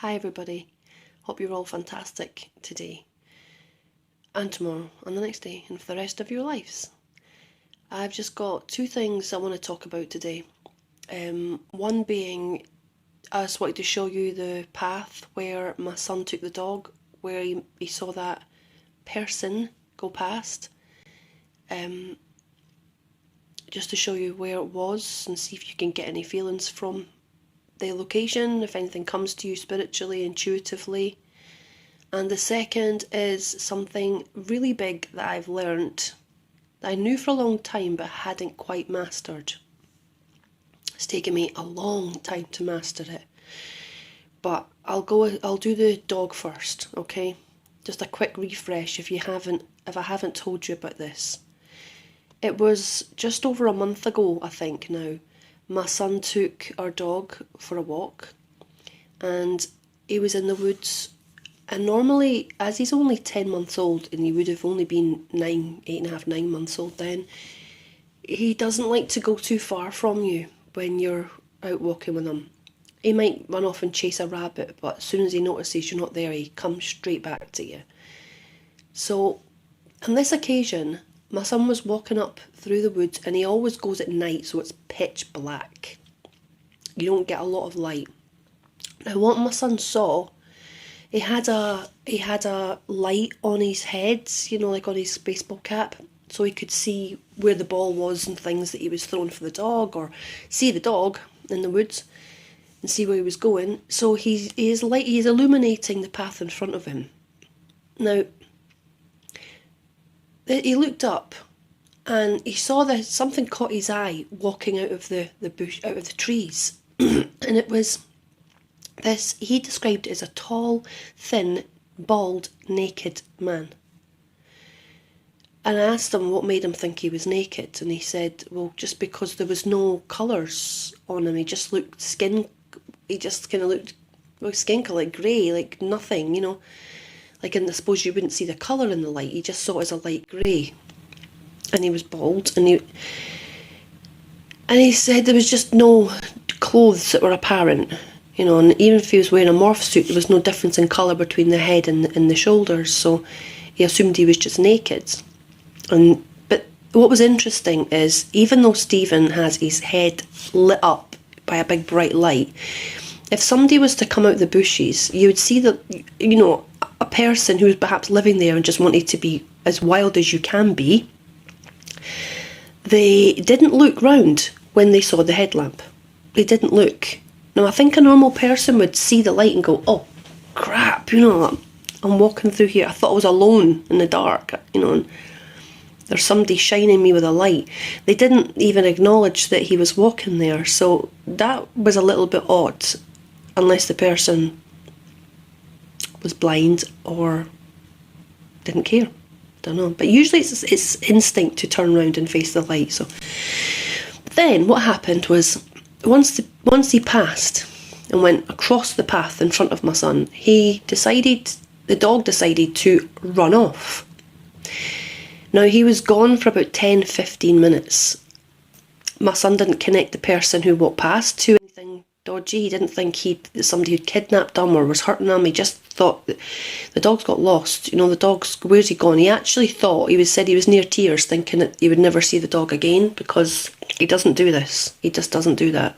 Hi everybody, hope you're all fantastic today and tomorrow and the next day and for the rest of your lives. I've just got two things I want to talk about today. One being, I just wanted to show you the path where my son took the dog, where he saw that person go past. Just to show you where it was and see if you can get any feelings from the location, if anything comes to you spiritually, intuitively. And the second is something really big that I've learnt that I knew for a long time but hadn't quite mastered. It's taken me a long time to master it. But I'll do the dog first, okay? Just a quick refresh if I haven't told you about this. It was just over a month ago, I think now. My son took our dog for a walk and he was in the woods, and normally, as he's only 10 months old and he would have only been 9 months old then, he doesn't like to go too far from you when you're out walking with him. He might run off and chase a rabbit, but as soon as he notices you're not there, he comes straight back to you. So on this occasion, my son was walking up through the woods, and he always goes at night, so it's pitch black. You don't get a lot of light. Now what my son saw, he had a light on his head, like on his baseball cap, so he could see where the ball was and things that he was throwing for the dog, or see the dog in the woods and see where he was going. So he's illuminating the path in front of him. Now, he looked up and he saw that something caught his eye walking out of the bush, out of the trees. And it was this, he described it as a tall, thin, bald, naked man. And I asked him what made him think he was naked, and he said, well, just because there was no colours on him, he just kind of looked skin colour, like grey, like nothing, Like, I suppose you wouldn't see the colour in the light, you just saw it as a light grey. And he was bald, and he said there was just no clothes that were apparent, and even if he was wearing a morph suit, there was no difference in colour between the head and the shoulders, so he assumed he was just naked. But what was interesting is, even though Stephen has his head lit up by a big bright light, if somebody was to come out of the bushes, you would see that, a person who was perhaps living there and just wanted to be as wild as you can be, they didn't look round when they saw the headlamp. They didn't look. Now, I think a normal person would see the light and go, oh, crap, I'm walking through here. I thought I was alone in the dark, and there's somebody shining me with a light. They didn't even acknowledge that he was walking there, so that was a little bit odd, unless the person was blind or didn't care. Don't know. But usually it's instinct to turn around and face the light. So then what happened was, once he passed and went across the path in front of my son, the dog decided to run off. Now, he was gone for about 10-15 minutes. My son didn't connect the person who walked past to anything dodgy. He didn't think that somebody had kidnapped him or was hurting him. He just thought that the dog's got lost. Where's he gone? He actually thought, said he was near tears, thinking that he would never see the dog again, because he doesn't do this. He just doesn't do that.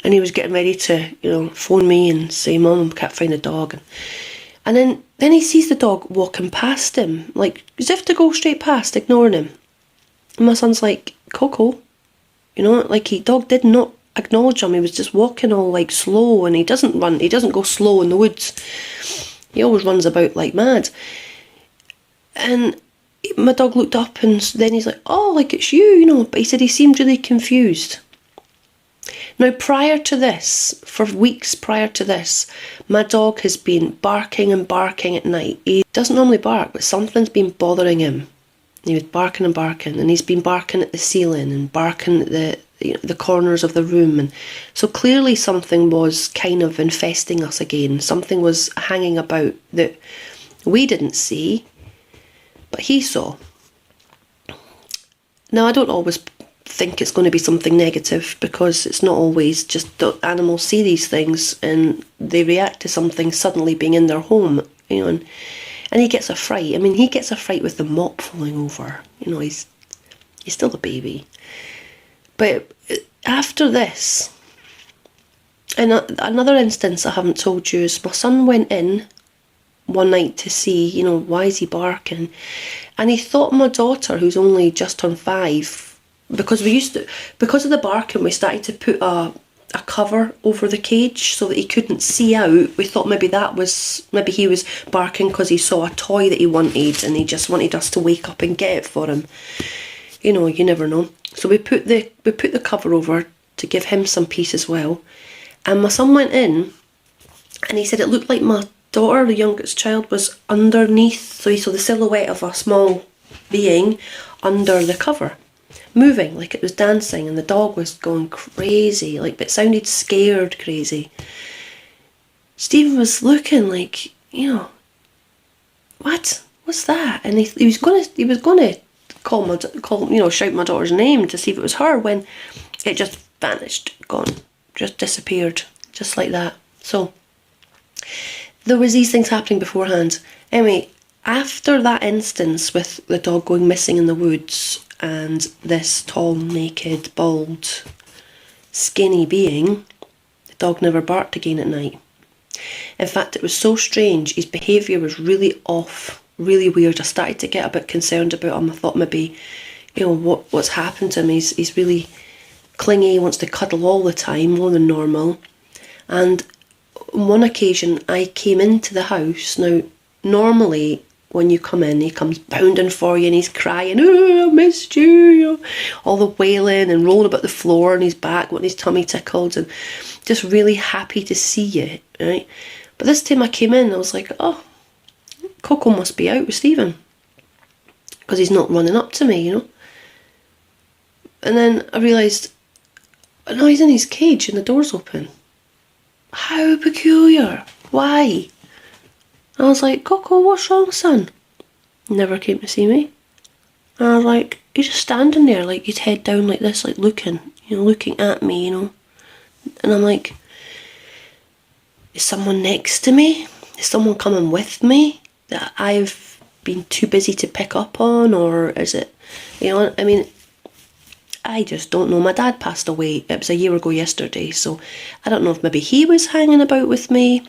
And he was getting ready to, phone me and say, Mum, I can't find the dog. And then he sees the dog walking past him, like as if to go straight past, ignoring him. And my son's like, Coco, dog did not acknowledge him. He was just walking all like slow, and he doesn't go slow in the woods. He always runs about like mad. And my dog looked up, and then he's like, oh, like it's you, but he said he seemed really confused. Now, for weeks prior to this, my dog has been barking and barking at night. He doesn't normally bark, but something's been bothering him. He was barking and barking, and he's been barking at the ceiling and barking at the corners of the room. And so clearly something was kind of infesting us again. Something was hanging about that we didn't see, but he saw. Now, I don't always think it's going to be something negative, because it's not always just the animals see these things and they react to something suddenly being in their home, and he gets a fright. I mean, he gets a fright with the mop falling over. He's still a baby. But after this, and another instance I haven't told you is my son went in one night to see, why is he barking? And he thought my daughter, who's only just turned 5, because of the barking, we started to put a cover over the cage so that he couldn't see out. We thought maybe he was barking because he saw a toy that he wanted and he just wanted us to wake up and get it for him. You never know. So we put the cover over to give him some peace as well. And my son went in and he said it looked like my daughter, the youngest child, was underneath. So he saw the silhouette of a small being under the cover, moving like it was dancing, and the dog was going crazy, but it sounded scared crazy. Stephen was looking like, what's that? And he was gonna shout my daughter's name to see if it was her, when it just vanished, gone, just disappeared, just like that. So there was these things happening beforehand. Anyway, after that instance with the dog going missing in the woods and this tall, naked, bald, skinny being, the dog never barked again at night. In fact, it was so strange. His behaviour was really off, really weird. I started to get a bit concerned about him. I thought maybe, what's happened to him. He's really clingy, he wants to cuddle all the time, more than normal. And on one occasion, I came into the house. Now, normally, when you come in, he comes bounding for you and he's crying, "Oh, I missed you," all the wailing and rolling about the floor on his back, wanting his tummy tickled, and just really happy to see you, right? But this time I came in, I was like, oh, Coco must be out with Stephen, because he's not running up to me, And then I realised, no, he's in his cage and the door's open. How peculiar. Why? I was like, Coco, what's wrong, son? He never came to see me. And I was like, he's just standing there, his head down like this, looking at me, And I'm like, is someone next to me? Is someone coming with me that I've been too busy to pick up on? Or is it, I just don't know. My dad passed away. It was a year ago yesterday, so I don't know if maybe he was hanging about with me.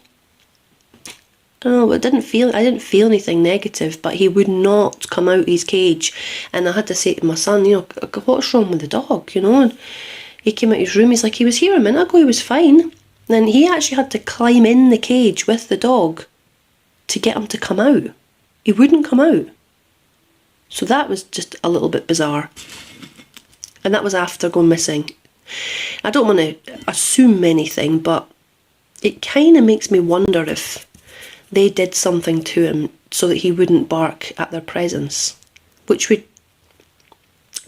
I don't know, but I didn't feel anything negative, but he would not come out his cage. And I had to say to my son, what's wrong with the dog, And he came out his room, he's like, he was here a minute ago, he was fine. And then he actually had to climb in the cage with the dog to get him to come out. He wouldn't come out. So that was just a little bit bizarre. And that was after going missing. I don't want to assume anything, but it kind of makes me wonder if they did something to him so that he wouldn't bark at their presence, which would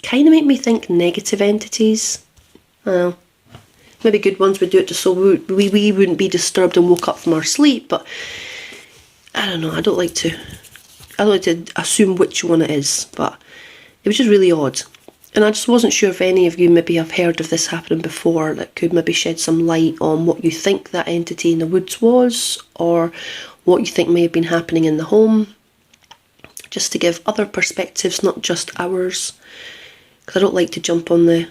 kind of make me think negative entities. Maybe good ones would do it just so we wouldn't be disturbed and woke up from our sleep, but I don't know. I don't like to assume which one it is, but it was just really odd. And I just wasn't sure if any of you maybe have heard of this happening before, that could maybe shed some light on what you think that entity in the woods was, or what you think may have been happening in the home, just to give other perspectives, not just ours. Because I don't like to jump on the,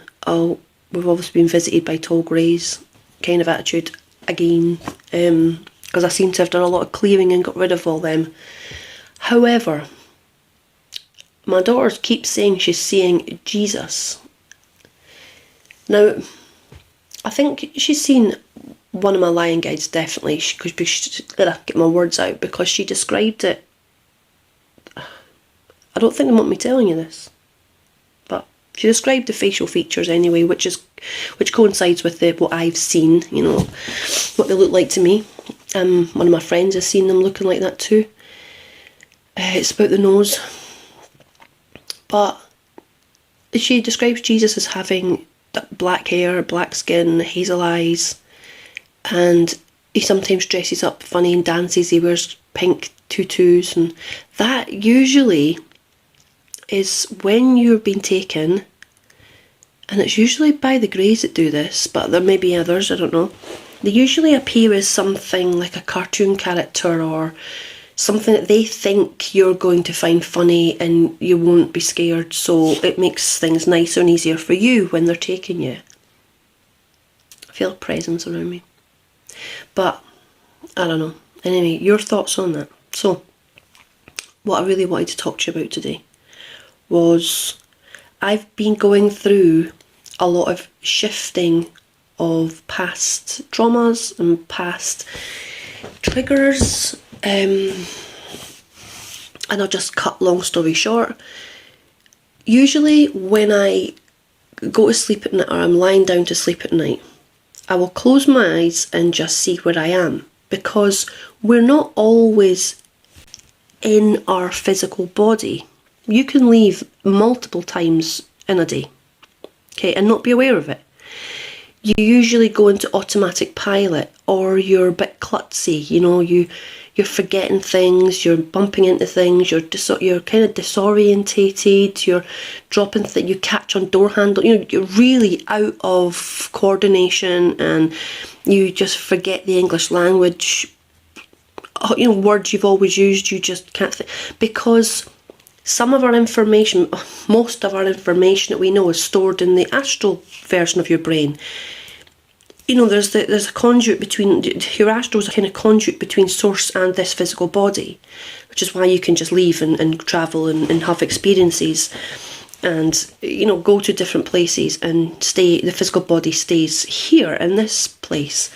we've obviously been visited by tall greys kind of attitude again, because I seem to have done a lot of clearing and got rid of all them. However, my daughter keeps saying she's seeing Jesus. Now, I think she's seen one of my lying guides, definitely. She could be, get my words out, because she described it. I don't think they want me telling you this, but she described the facial features anyway, which coincides with what I've seen, what they look like to me. One of my friends has seen them looking like that too. It's about the nose. But she describes Jesus as having black hair, black skin, hazel eyes, and he sometimes dresses up funny and dances. He wears pink tutus, and that usually is when you've been taken and it's usually by the Greys that do this, but there may be others, I don't know. They usually appear as something like a cartoon character or something that they think you're going to find funny and you won't be scared, so it makes things nicer and easier for you when they're taking you. I feel a presence around me. But, I don't know. Anyway, your thoughts on that. So, what I really wanted to talk to you about today was I've been going through a lot of shifting of past traumas and past triggers, and I'll just cut long story short. Usually when I go to sleep at night, or I'm lying down to sleep at night, I will close my eyes and just see where I am, because we're not always in our physical body. You can leave multiple times in a day, okay, and not be aware of it. You usually go into automatic pilot, or you're a bit klutzy, you know, you're forgetting things, you're bumping into things, you're kind of disorientated, you're dropping things, you catch on door handle, you know, you're really out of coordination, and you just forget the English language. You know, words you've always used, you just can't think, because some of our information, most of our information that we know is stored in the astral version of your brain. You know, there's a conduit between, your astral is a kind of conduit between source and this physical body, which is why you can just leave and travel and have experiences and, you know, go to different places and stay, the physical body stays here in this place.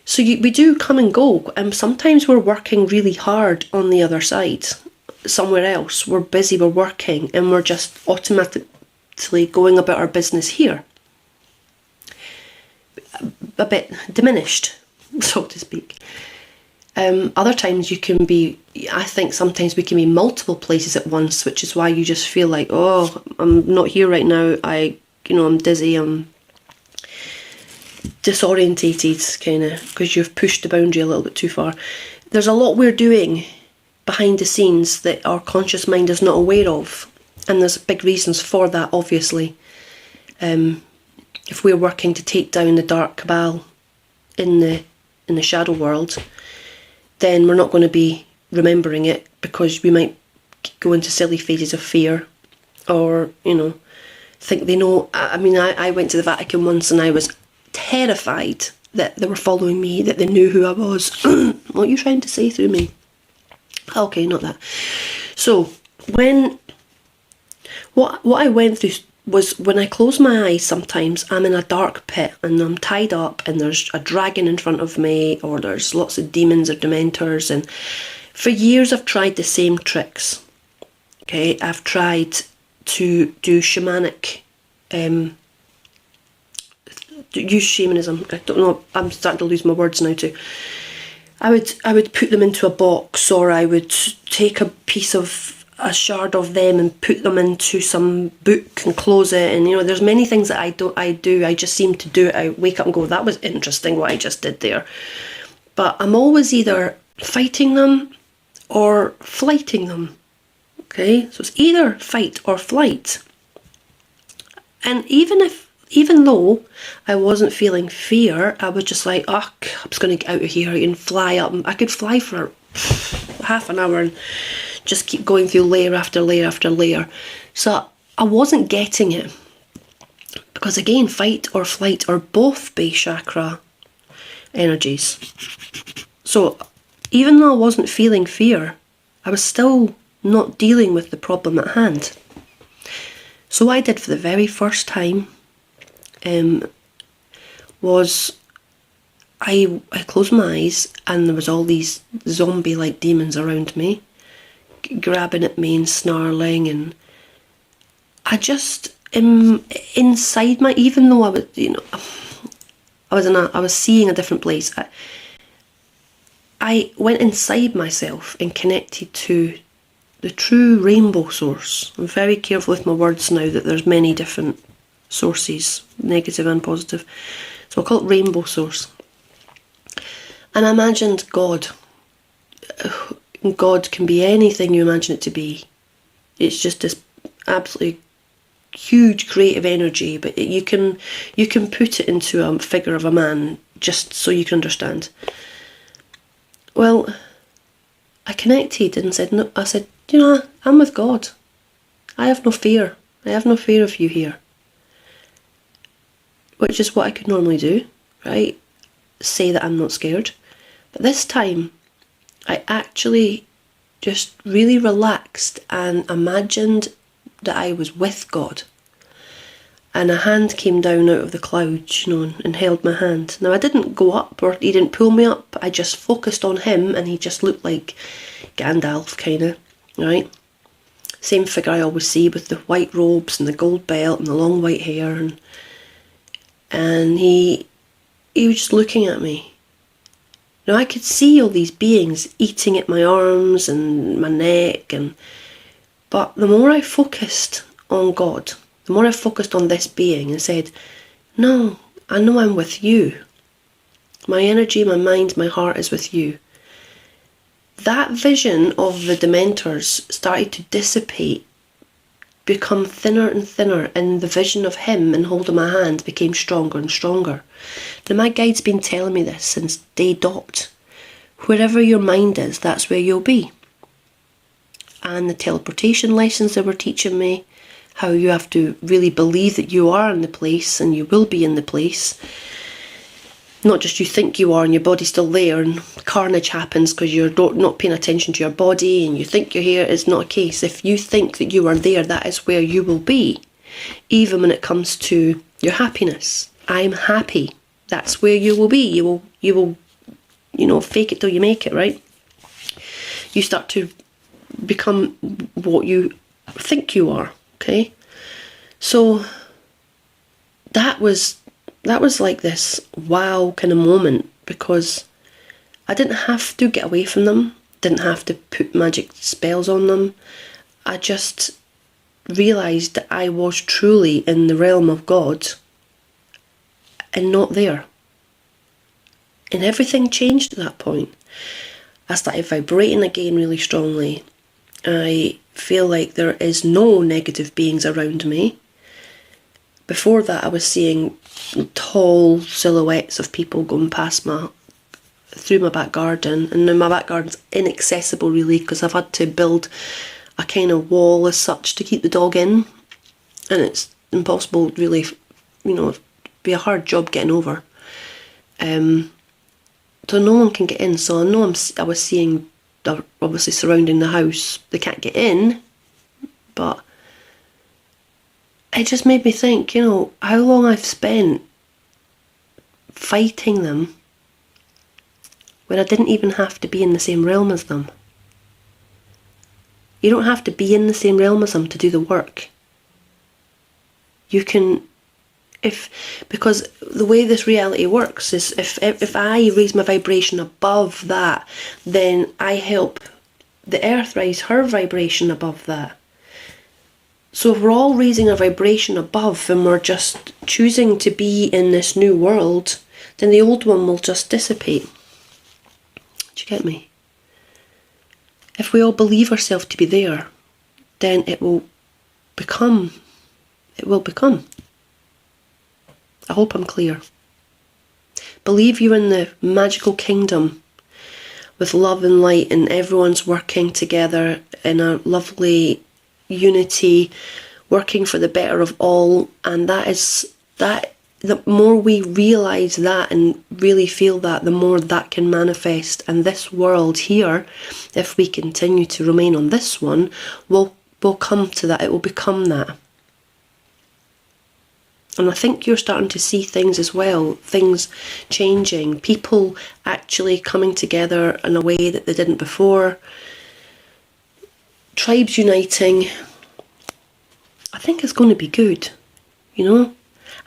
So we do come and go, and sometimes we're working really hard on the other side, somewhere else. We're busy, we're working, and we're just automatically going about our business here. A bit diminished, so to speak. Other times you can be, I think sometimes we can be multiple places at once, which is why you just feel like, oh, I'm not here right now, I'm dizzy, I'm disorientated, kind of, because you've pushed the boundary a little bit too far. There's a lot we're doing behind the scenes that our conscious mind is not aware of, and there's big reasons for that, obviously. If we're working to take down the dark cabal in the shadow world, then we're not going to be remembering it, because we might go into silly phases of fear, or, you know, think they know. I mean, I went to the Vatican once and I was terrified that they were following me, that they knew who I was. What are you trying to say through me? Okay, not that. So what I went through was, when I close my eyes, sometimes I'm in a dark pit and I'm tied up and there's a dragon in front of me, or there's lots of demons or dementors, and for years I've tried the same tricks. Okay, I've tried to do shamanic, use shamanism. I don't know, I'm starting to lose my words now too. I would put them into a box, or I would take a shard of them and put them into some book and close it, and, you know, there's many things that I do. I just seem to do it. I wake up and go, that was interesting what I just did there. But I'm always either fighting them or flighting them. Okay, so it's either fight or flight. And even though I wasn't feeling fear, I was just like, oh, I'm just going to get out of here and fly up. I could fly for half an hour and just keep going through layer after layer after layer. So I wasn't getting it, because again, fight or flight are both base chakra energies. So even though I wasn't feeling fear, I was still not dealing with the problem at hand. So what I did for the very first time was I closed my eyes, and there was all these zombie-like demons around me, grabbing at me and snarling, and I just inside my, even though I was, you know, I was seeing a different place, I went inside myself and connected to the true rainbow source. I'm very careful with my words now, that there's many different sources, negative and positive, so I'll call it rainbow source. And I imagined God. God can be anything you imagine it to be. It's just this absolutely huge creative energy, but you can put it into a figure of a man just so you can understand. Well, I connected and said, no, I said, you know, I'm with God. I have no fear. I have no fear of you here. Which is what I could normally do, right? Say that I'm not scared. But this time, I actually just really relaxed and imagined that I was with God. And a hand came down out of the clouds, you know, and held my hand. Now, I didn't go up, or he didn't pull me up. I just focused on him, and he just looked like Gandalf, kind of, right? Same figure I always see, with the white robes and the gold belt and the long white hair. And he was just looking at me. Now, I could see all these beings eating at my arms and my neck, but the more I focused on God, the more I focused on this being and said, no, I know I'm with you. My energy, my mind, my heart is with you. That vision of the Dementors started to dissipate, become thinner and thinner, and the vision of him and holding my hand became stronger and stronger. Now, my guide's been telling me this since day dot. Wherever your mind is, that's where you'll be. And the teleportation lessons they were teaching me, how you have to really believe that you are in the place and you will be in the place. Not just you think you are and your body's still there and carnage happens because you're not paying attention to your body and you think you're here. It's not a case. If you think that you are there, that is where you will be. Even when it comes to your happiness. I'm happy. That's where you will be. You will, you know, fake it till you make it, right? You start to become what you think you are. Okay, so that was like this wow kind of moment, because I didn't have to get away from them, didn't have to put magic spells on them. I just realised that I was truly in the realm of God and not there. And everything changed at that point. I started vibrating again really strongly. I feel like there is no negative beings around me. Before that, I was seeing tall silhouettes of people going past through my back garden, and now my back garden's inaccessible really, because I've had to build a kind of wall as such to keep the dog in, and it's impossible really, you know, it'd be a hard job getting over. So no one can get in. So I know I was seeing, obviously surrounding the house, they can't get in, but it just made me think, you know, how long I've spent fighting them when I didn't even have to be in the same realm as them. You don't have to be in the same realm as them to do the work. You can, because the way this reality works is if I raise my vibration above that, then I help the earth raise her vibration above that. So if we're all raising our vibration above and we're just choosing to be in this new world, then the old one will just dissipate. Do you get me? If we all believe ourselves to be there, then it will become. I hope I'm clear. Believe you're in the magical kingdom with love and light, and everyone's working together in a lovely unity, working for the better of all. And the more we realise that and really feel that, the more that can manifest. And this world here, if we continue to remain on this one, will come to that. It will become that. And I think you're starting to see things as well, things changing, people actually coming together in a way that they didn't before, tribes uniting. I think it's going to be good, you know.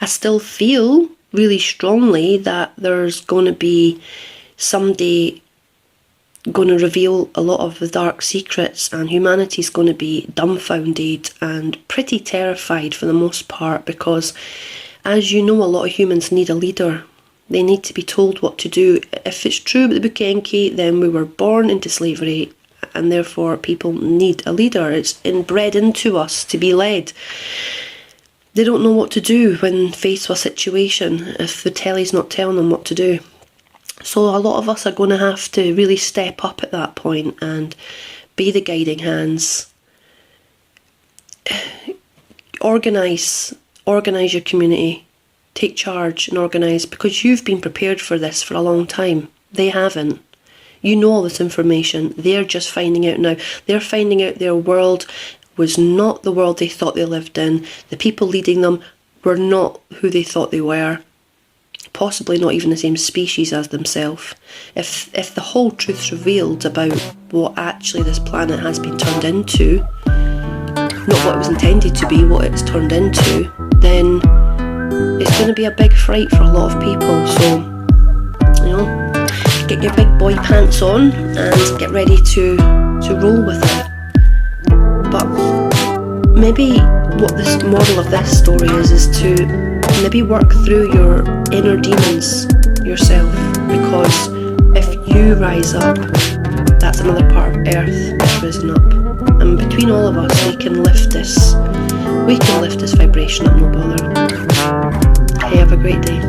I still feel really strongly that there's going to be someday going to reveal a lot of the dark secrets, and humanity's going to be dumbfounded and pretty terrified for the most part, because as you know, a lot of humans need a leader. They need to be told what to do. If it's true with the Book Enki, then we were born into slavery, and therefore people need a leader. It's inbred into us to be led. they don't know what to do when faced with a situation if the telly's not telling them what to do. So a lot of us are going to have to really step up at that point and be the guiding hands. Organise your community. Take charge and organise, because you've been prepared for this for a long time. They haven't. You know all this information. They're just finding out now. They're finding out their world was not the world they thought they lived in. The people leading them were not who they thought they were. Possibly not even the same species as themselves. If the whole truth's revealed about what actually this planet has been turned into, not what it was intended to be, what it's turned into, then it's going to be a big fright for a lot of people. So, get your big boy pants on and get ready to roll with it. But maybe what this moral of this story is to maybe work through your inner demons yourself, because if you rise up, that's another part of Earth that's risen up, and between all of us we can lift this vibration up, no bother. Hey, have a great day.